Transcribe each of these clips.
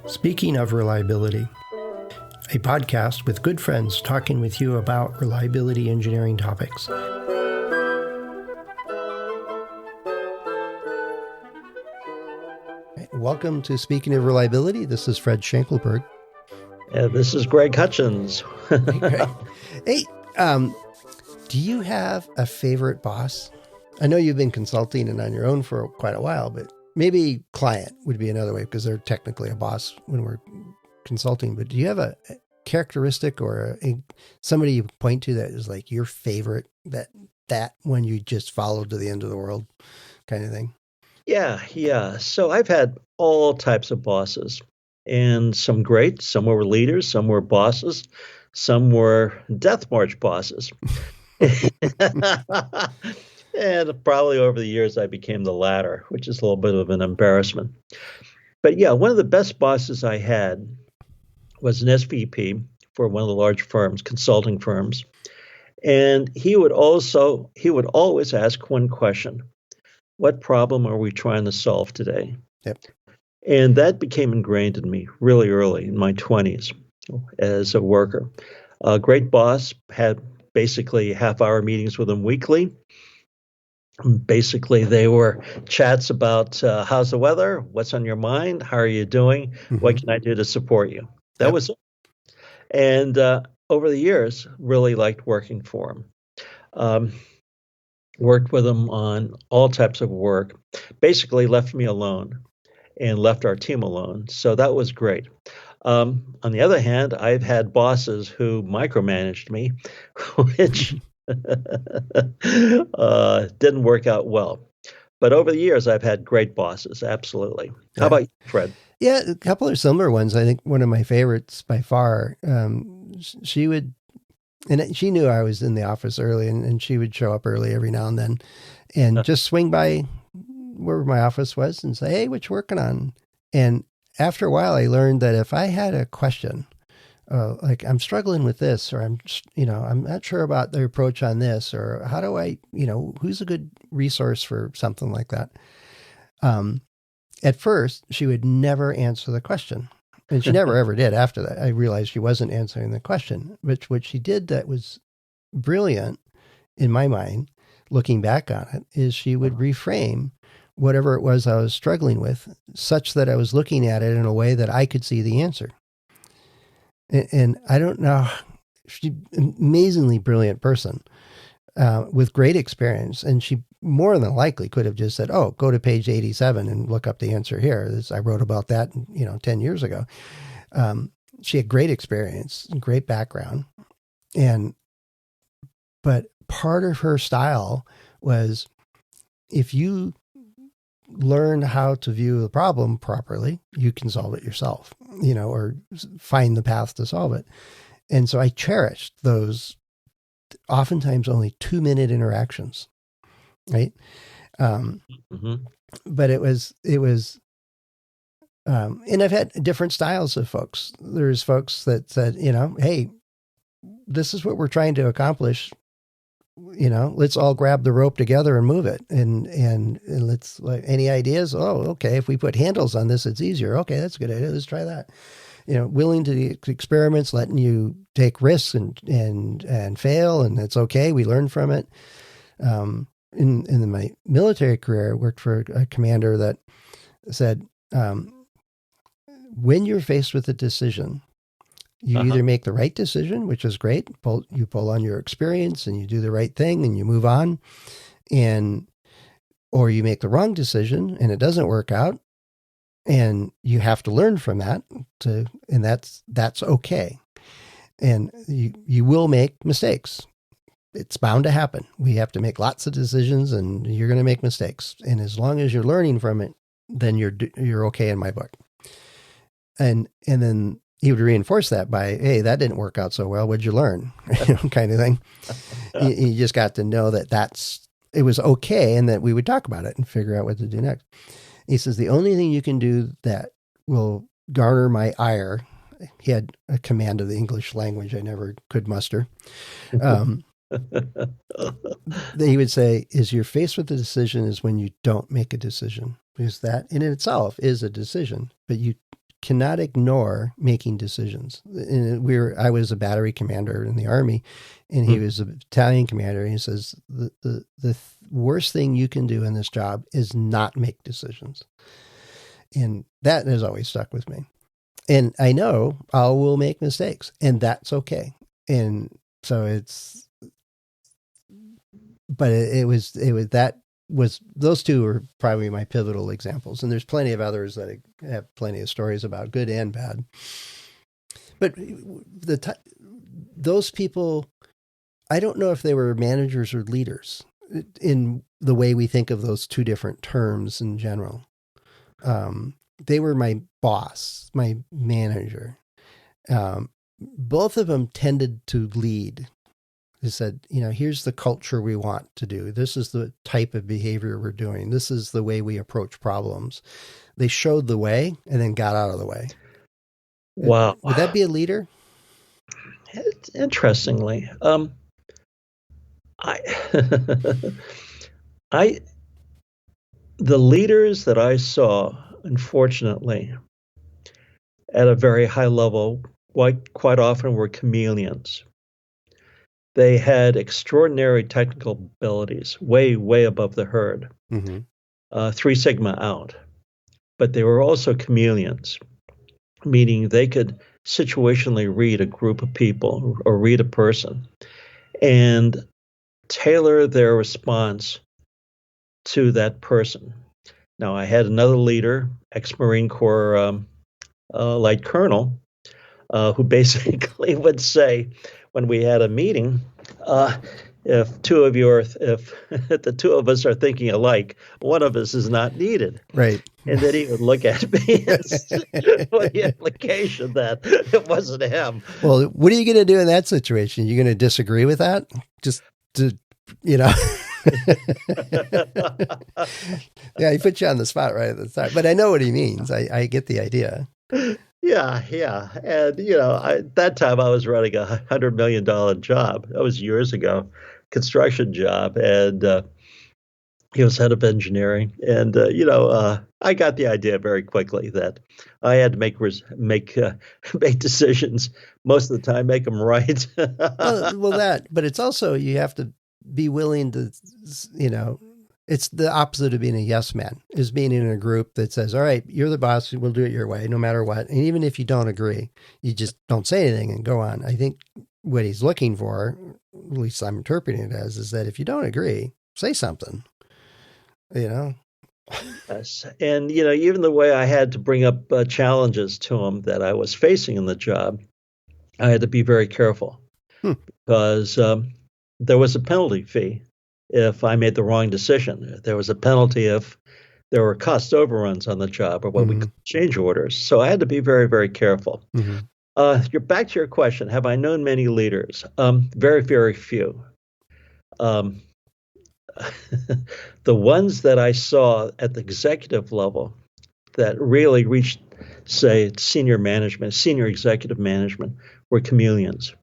Speaking of reliability, a podcast with good friends talking with you about reliability engineering topics. Welcome to Speaking of Reliability. This is Fred Schenkelberg. This is Greg Hutchins. Hey, Greg. Hey, do you have a favorite boss? I know you've been consulting and on your own for quite a while, but maybe client would be another way because they're technically a boss when we're consulting. But do you have a characteristic or somebody you point to that is like your favorite, that one you just followed to the end of the world kind of thing? Yeah. So I've had all types of bosses, and some great. Some were leaders, some were bosses, some were death march bosses. And probably over the years, I became the latter, which is a little bit of an embarrassment. But yeah, one of the best bosses I had was an SVP for one of the large firms, consulting firms. And he would always ask one question: what problem are we trying to solve today? Yep. And that became ingrained in me really early in my 20s as a worker. A great boss, had basically half-hour meetings with him weekly. Basically, they were chats about how's the weather, what's on your mind, how are you doing, what can I do to support you? That was it. And over the years, really liked working for him. Worked with him on all types of work, basically left me alone and left our team alone. So that was great. On the other hand, I've had bosses who micromanaged me, which didn't work out well. But over the years, I've had great bosses, absolutely. How about you, Fred? Yeah, a couple of similar ones. I think one of my favorites by far, she knew I was in the office early, and she would show up early every now and then and just swing by where my office was and say, hey, what you working on? And after a while, I learned that if I had a question, like I'm struggling with this, or I'm not sure about the approach on this, or how do I, who's a good resource for something like that? At first, she would never answer the question. And she never ever did after that. I realized she wasn't answering the question. But what she did that was brilliant in my mind, looking back on it, is she would reframe whatever it was I was struggling with such that I was looking at it in a way that I could see the answer. And I don't know, she's an amazingly brilliant person with great experience. And she more than likely could have just said, oh, go to page 87 and look up the answer here. I wrote about that, 10 years ago. She had great experience, great background. But part of her style was, if you learn how to view the problem properly, you can solve it yourself, or find the path to solve it. And so I cherished those oftentimes only 2-minute interactions. Right. But it was, and I've had different styles of folks. There's folks that said, hey, this is what we're trying to accomplish. Let's all grab the rope together and move it. And let's, like, any ideas? Oh, okay. If we put handles on this, it's easier. Okay. That's a good idea. Let's try that. Willing to experiments, letting you take risks and fail. And it's okay. We learn from it. In my military career, I worked for a commander that said, when you're faced with a decision, you either make the right decision, which is great. You pull on your experience and you do the right thing and you move on, or you make the wrong decision and it doesn't work out, and you have to learn from that. And that's okay. And you will make mistakes. It's bound to happen. We have to make lots of decisions, and you're going to make mistakes. And as long as you're learning from it, then you're okay in my book. And then he would reinforce that by, hey, that didn't work out so well. What'd you learn? Kind of thing. You just got to know that it was okay, and that we would talk about it and figure out what to do next. He says, the only thing you can do that will garner my ire, he had a command of the English language I never could muster. He would say, is you're faced with a decision is when you don't make a decision, because that in itself is a decision, but you cannot ignore making decisions. And I was a battery commander in the Army, and he was a battalion commander. And he says, the worst thing you can do in this job is not make decisions. And that has always stuck with me. And I know I will make mistakes, and that's okay. And so those two were probably my pivotal examples. And there's plenty of others that I have plenty of stories about, good and bad. But those people, I don't know if they were managers or leaders in the way we think of those two different terms in general. They were my boss, my manager. Both of them tended to lead. They said, here's the culture we want to do. This is the type of behavior we're doing. This is the way we approach problems. They showed the way and then got out of the way. Wow. Would that be a leader? Interestingly, the leaders that I saw, unfortunately, at a very high level, quite often were chameleons. They had extraordinary technical abilities, way, way above the herd, 3 Sigma out. But they were also chameleons, meaning they could situationally read a group of people or read a person and tailor their response to that person. Now, I had another leader, ex-Marine Corps light colonel, who basically would say, when we had a meeting, if the two of us are thinking alike, one of us is not needed. Right. And then he would look at me and with the implication that it wasn't him. Well, what are you going to do in that situation? You're going to disagree with that? Just to, Yeah, he put you on the spot right at the start. But I know what he means. I get the idea. Yeah. And, at that time I was running a $100 million job. That was years ago, construction job. And he was head of engineering. And, I got the idea very quickly that I had to make decisions most of the time, make them right. But it's also, you have to be willing to, it's the opposite of being a yes man, is being in a group that says, all right, you're the boss, we'll do it your way, no matter what. And even if you don't agree, you just don't say anything and go on. I think what he's looking for, at least I'm interpreting it as, is that if you don't agree, say something, Yes. And, even the way I had to bring up challenges to him that I was facing in the job, I had to be very careful because there was a penalty fee if I made the wrong decision. There was a penalty if there were cost overruns on the job or what we call change orders. So I had to be very, very careful. You're back to your question. Have I known many leaders? Very, very few. The ones that I saw at the executive level that really reached, say, senior executive management were chameleons.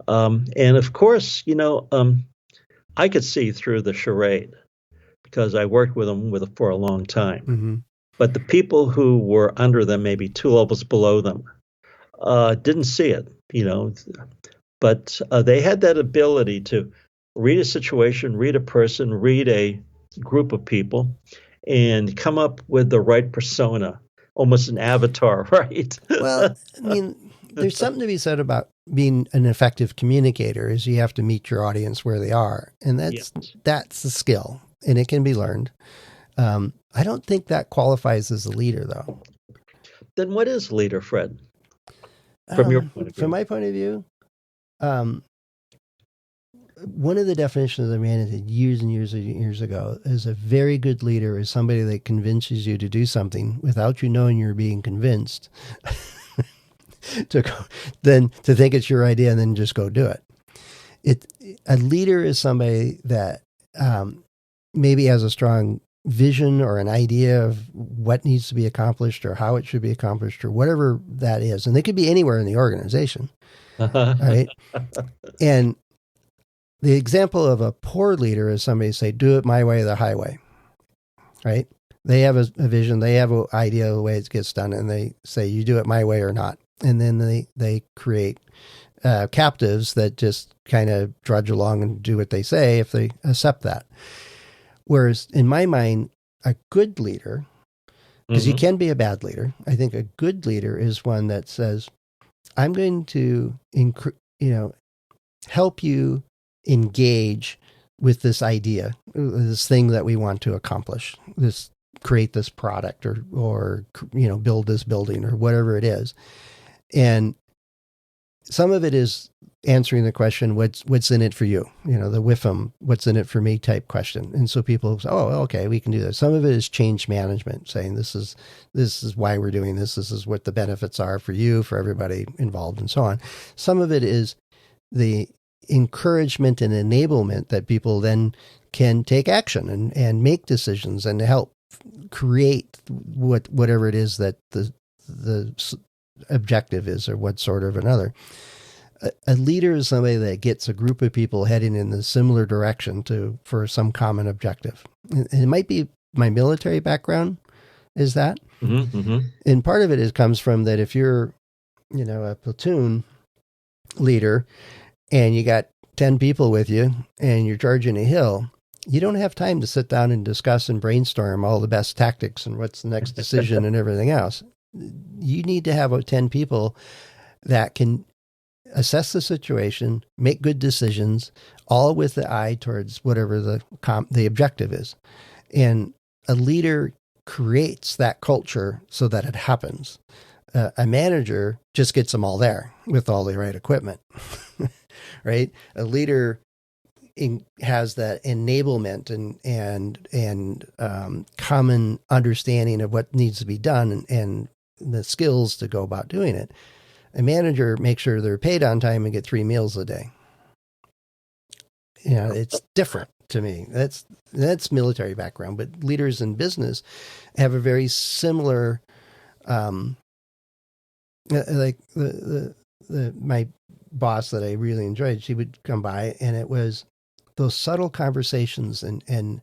And of course, I could see through the charade because I worked with them for a long time. But the people who were under them, maybe 2 levels below them, didn't see it, But they had that ability to read a situation, read a person, read a group of people, and come up with the right persona, almost an avatar, right? Well, there's something to be said about being an effective communicator is you have to meet your audience where they are. And that's the skill, and it can be learned. I don't think that qualifies as a leader, though. Then what is leader, Fred? From your point of view? From my point of view, one of the definitions I ran into years and years and years ago is a very good leader is somebody that convinces you to do something without you knowing you're being convinced. to think it's your idea and then just go do it. A leader is somebody that maybe has a strong vision or an idea of what needs to be accomplished or how it should be accomplished or whatever that is. And they could be anywhere in the organization. Right. And the example of a poor leader is somebody say, do it my way or the highway. Right. They have a vision. They have an idea of the way it gets done, and they say, "You do it my way or not." And then they create captives that just kind of drudge along and do what they say if they accept that. Whereas in my mind, a good leader, because you can be a bad leader, I think a good leader is one that says, "I'm going to help you engage with this idea, this thing that we want to accomplish, create this product or build this building or whatever it is." And some of it is answering the question, what's in it for you? The WIFM, what's in it for me type question. And so people say, oh, okay, we can do that. Some of it is change management, saying this is why we're doing this. This is what the benefits are for you, for everybody involved, and so on. Some of it is the encouragement and enablement that people then can take action and make decisions and help create whatever it is that the objective is, or what sort of another. A leader is somebody that gets a group of people heading in a similar direction for some common objective. And it might be my military background is that. And part of it comes from that if you're, a platoon leader and you got 10 people with you and you're charging a hill, you don't have time to sit down and discuss and brainstorm all the best tactics and what's the next decision and everything else. You need to have 10 people that can assess the situation, make good decisions, all with the eye towards whatever the objective is. And a leader creates that culture so that it happens. A manager just gets them all there with all the right equipment, right? A leader has that enablement and common understanding of what needs to be done and the skills to go about doing it. A manager makes sure they're paid on time and get 3 meals a day. It's different to me. That's military background, but leaders in business have a very similar, like my boss that I really enjoyed, she would come by and it was those subtle conversations and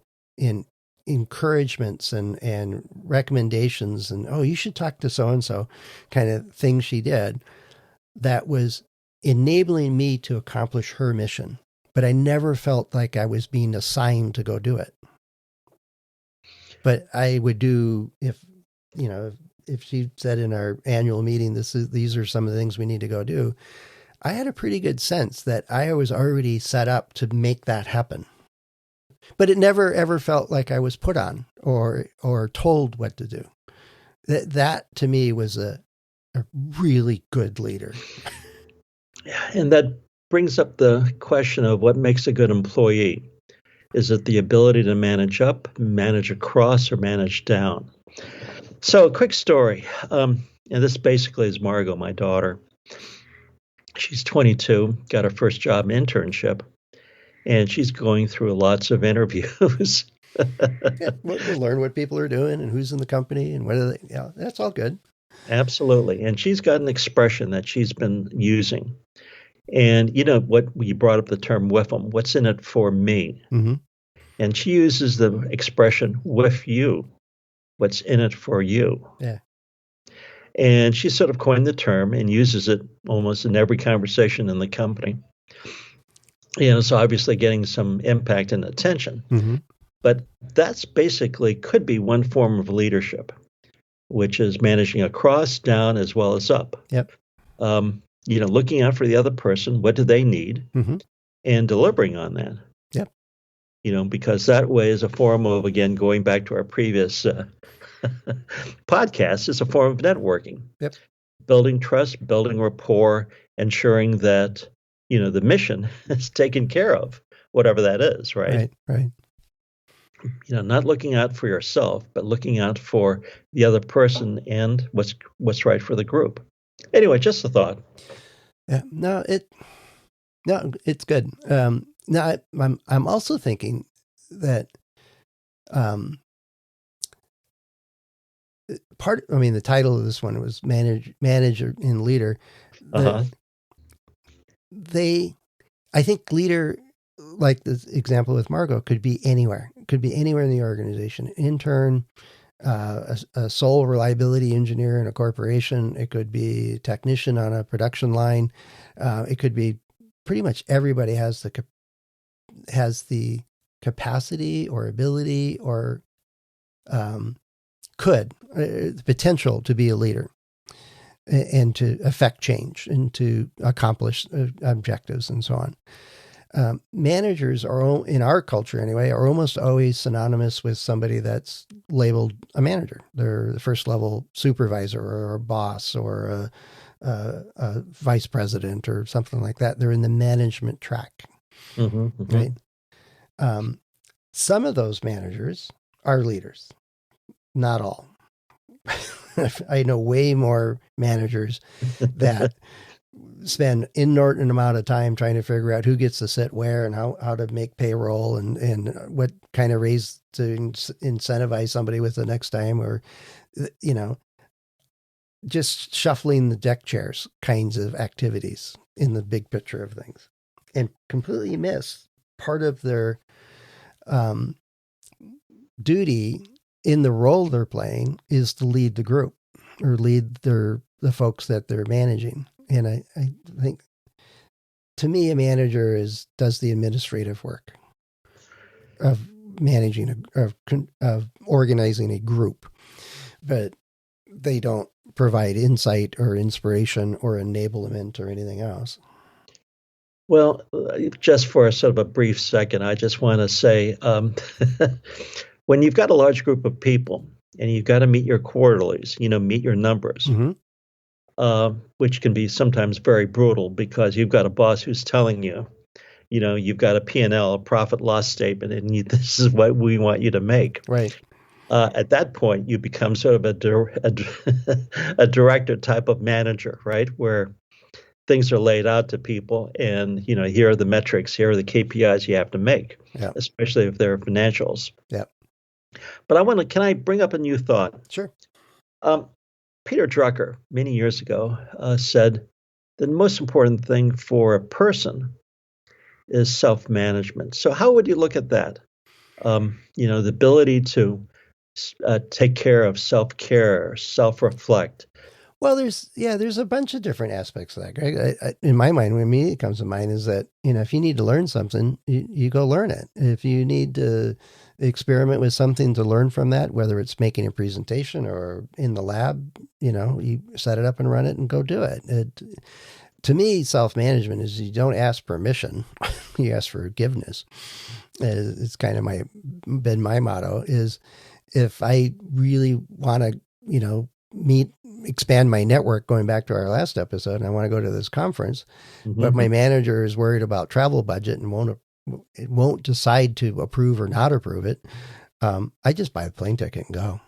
encouragements and recommendations and, oh, you should talk to so-and-so kind of thing she did that was enabling me to accomplish her mission. But I never felt like I was being assigned to go do it. But I would do, if she said in our annual meeting, these are some of the things we need to go do, I had a pretty good sense that I was already set up to make that happen. But it never ever felt like I was put on or told what to do. That to me was a really good leader. Yeah, and that brings up the question of what makes a good employee. Is it the ability to manage up, manage across, or manage down? So a quick story, and this basically is Margot, my daughter. She's 22, got her first job internship, and she's going through lots of interviews. Yeah, we'll learn what people are doing and who's in the company and what are they. Yeah, that's all good. Absolutely. And she's got an expression that she's been using. And what you brought up the term WIFM, what's in it for me? Mm-hmm. And she uses the expression with you, what's in it for you. Yeah. And she sort of coined the term and uses it almost in every conversation in the company. So obviously getting some impact and attention. Mm-hmm. But that's basically could be one form of leadership, which is managing across, down, as well as up. Yep. Looking out for the other person, what do they need, and delivering on that. Yep. Because that way is a form of, again, going back to our previous podcast, is a form of networking. Yep. Building trust, building rapport, ensuring that, the mission is taken care of, whatever that is, right? Right. Not looking out for yourself, but looking out for the other person and what's right for the group. Anyway, just a thought. Yeah. No, it's good. Now I'm also thinking that the title of this one was manager and leader. I think leader, like the example with Margot, could be anywhere. Could be anywhere in the organization. Intern, a sole reliability engineer in a corporation. It could be a technician on a production line. It could be pretty much everybody has the capacity or ability or the potential to be a leader and to affect change and to accomplish objectives and so on. Managers are, in our culture anyway, are almost always synonymous with somebody that's labeled a manager. They're the first level supervisor or a boss or a vice president or something like that. They're in the management track, right? Some of those managers are leaders, not all. I know way more managers that spend inordinate amount of time trying to figure out who gets to sit where and how to make payroll and what kind of raise to incentivize somebody with the next time, or, just shuffling the deck chairs kinds of activities in the big picture of things, and completely miss part of their duty in the role they're playing is to lead the group or lead the folks that they're managing. And I think, to me, a manager does the administrative work of managing, of organizing a group, but they don't provide insight or inspiration or enablement or anything else. Well, just for a sort of a brief second, I just want to say, when you've got a large group of people and you've got to meet your quarterlies, meet your numbers, which can be sometimes very brutal because you've got a boss who's telling you, you've got a P&L, a profit loss statement, and this is what we want you to make. Right. At that point, you become sort of a director type of manager, right? Where things are laid out to people and, here are the metrics, here are the KPIs you have to make, especially if they're financials. Yeah. But can I bring up a new thought? Sure. Peter Drucker, many years ago, said the most important thing for a person is self-management. So how would you look at that? The ability to take care of self-care, self-reflect. Well, there's a bunch of different aspects of that, Greg. In my mind, what immediately comes to mind is that, if you need to learn something, you go learn it. If you need to experiment with something to learn from that, whether it's making a presentation or in the lab, you set it up and run it and go do it. To me, self-management is you don't ask permission, you ask for forgiveness. It's kind of been my motto is, if I really want to, expand my network, going back to our last episode, and I want to go to this conference, but my manager is worried about travel budget and won't decide to approve or not approve it, I just buy a plane ticket and go.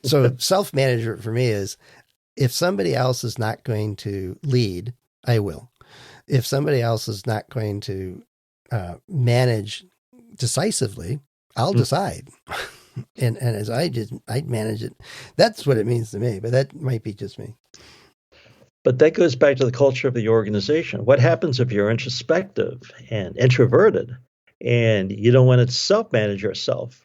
So self-management for me is, if somebody else is not going to lead, I will. If somebody else is not going to manage decisively, I'll decide. And as I'd manage it. That's what it means to me, but that might be just me. But that goes back to the culture of the organization. What happens if you're introspective and introverted and you don't want to self-manage yourself?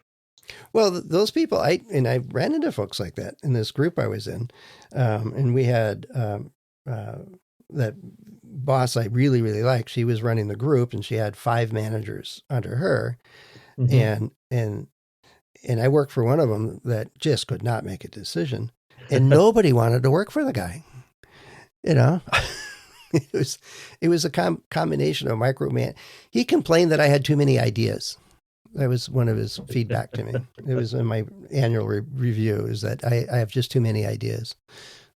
Well, those people, I ran into folks like that in this group I was in. And we had that boss I really, really liked. She was running the group and she had 5 managers under her. And I worked for one of them that just could not make a decision, and nobody wanted to work for the guy. It was a combination of microman. He complained that I had too many ideas. That was one of his feedback to me. It was in my annual review, is that I have just too many ideas.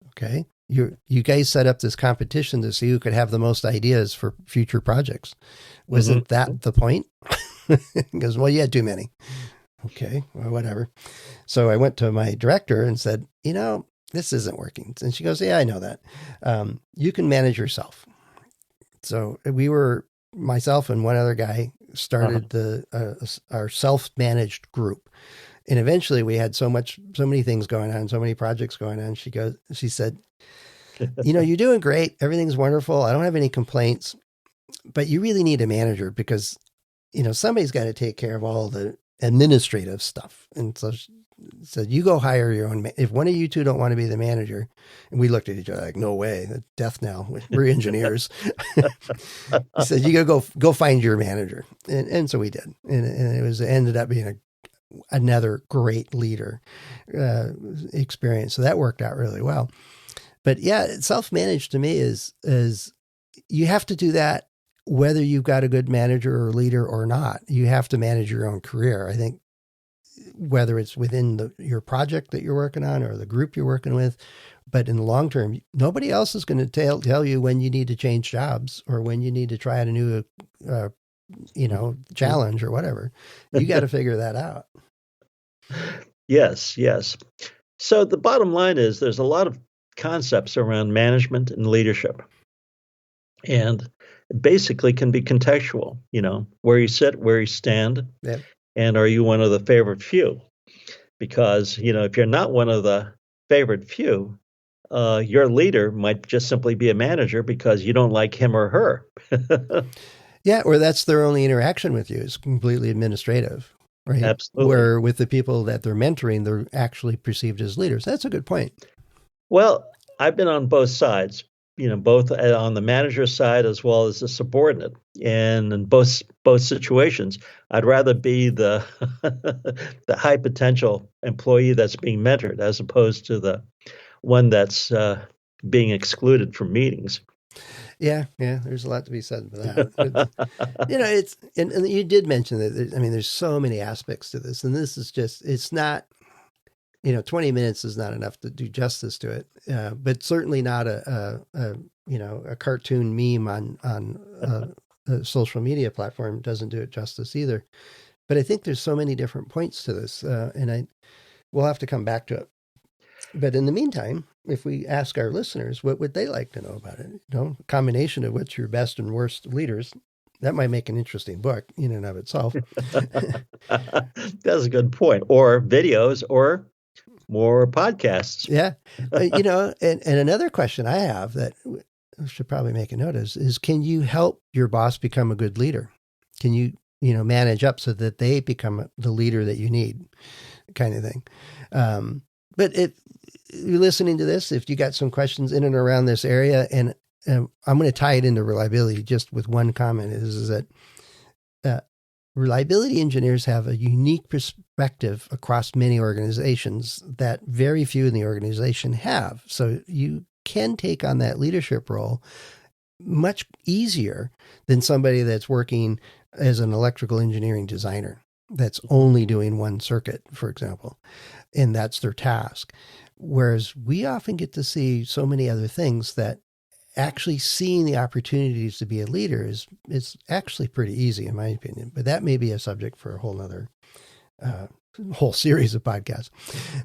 Okay. You guys set up this competition to see who could have the most ideas for future projects. Wasn't that the point? He goes, well, you had too many. Okay, well, whatever. So I went to my director and said, this isn't working. And she goes, yeah, I know that. You can manage yourself. So myself and one other guy started our self-managed group. And eventually we had so many things going on, so many projects going on. She said, you're doing great. Everything's wonderful. I don't have any complaints, but you really need a manager because, somebody's got to take care of all the administrative stuff. And so she said, you go hire your own. If one of you two don't want to be the manager, and we looked at each other like, no way, death now. We're engineers. He said, you gotta go find your manager. And so we did. And it ended up being another great leader experience. So that worked out really well. But yeah, self-managed to me is you have to do that whether you've got a good manager or leader or not. You have to manage your own career. I think whether it's within your project that you're working on or the group you're working with, but in the long term, nobody else is going to tell you when you need to change jobs or when you need to try out a new, challenge or whatever. You got to figure that out. Yes, yes. So the bottom line is there's a lot of concepts around management and leadership. And it basically can be contextual, where you sit, where you stand, Yep. And are you one of the favored few? Because, if you're not one of the favored few, your leader might just simply be a manager because you don't like him or her. Yeah, or that's their only interaction with you is completely administrative, right? Absolutely. Where with the people that they're mentoring, they're actually perceived as leaders. That's a good point. Well, I've been on both sides, both on the manager side as well as the subordinate. And in both situations, I'd rather be the the high potential employee that's being mentored as opposed to the one that's being excluded from meetings. Yeah, there's a lot to be said for that. It's and you did mention that. There's so many aspects to this, and this is just it's not. 20 minutes is not enough to do justice to it, but certainly not a cartoon meme on a social media platform doesn't do it justice either. But I think there's so many different points to this, and we'll have to come back to it. But in the meantime, if we ask our listeners, what would they like to know about it? A combination of what's your best and worst leaders. That might make an interesting book in and of itself. That's a good point. Or videos or more podcasts. Yeah. And another question I have that I should probably make a note is can you help your boss become a good leader? Can you, manage up so that they become the leader that you need kind of thing? But if you're listening to this, if you got some questions in and around this area, and I'm going to tie it into reliability just with one comment is that reliability engineers have a unique perspective across many organizations that very few in the organization have. So you can take on that leadership role much easier than somebody that's working as an electrical engineering designer that's only doing one circuit, for example, and that's their task. Whereas we often get to see so many other things that actually seeing the opportunities to be a leader is actually pretty easy, in my opinion. But that may be a subject for a whole nother whole series of podcasts.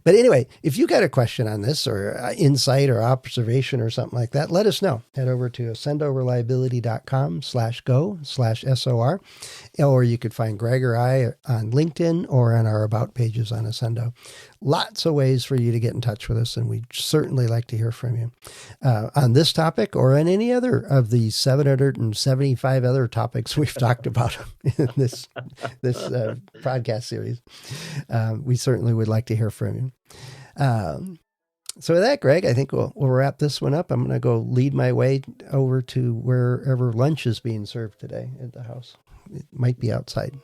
But anyway, if you got a question on this or insight or observation or something like that, let us know. Head over to ascendoreliability.com/go/SOR, or you could find Greg or I on LinkedIn or on our about pages on Ascendo. Lots of ways for you to get in touch with us, and we'd certainly like to hear from you on this topic or on any other of the 775 other topics we've talked about in this podcast series. We certainly would like to hear from you. So with that, Greg, I think we'll wrap this one up. I'm going to go lead my way over to wherever lunch is being served today at the house. It might be outside.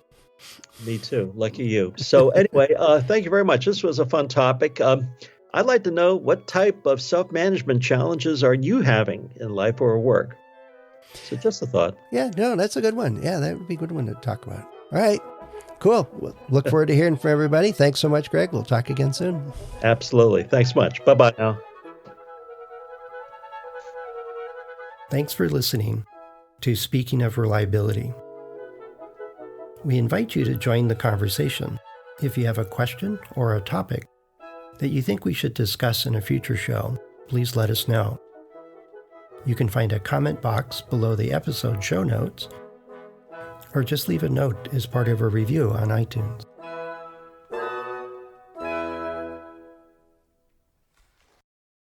Me too. Lucky you. So anyway, thank you very much. This was a fun topic. I'd like to know what type of self-management challenges are you having in life or work? So just a thought. Yeah, no, that's a good one. Yeah, that would be a good one to talk about. All right. Cool. We'll look forward to hearing from everybody. Thanks so much, Greg. We'll talk again soon. Absolutely. Thanks much. Bye-bye now. Thanks for listening to Speaking of Reliability. We invite you to join the conversation. If you have a question or a topic that you think we should discuss in a future show, please let us know. You can find a comment box below the episode show notes, or just leave a note as part of a review on iTunes.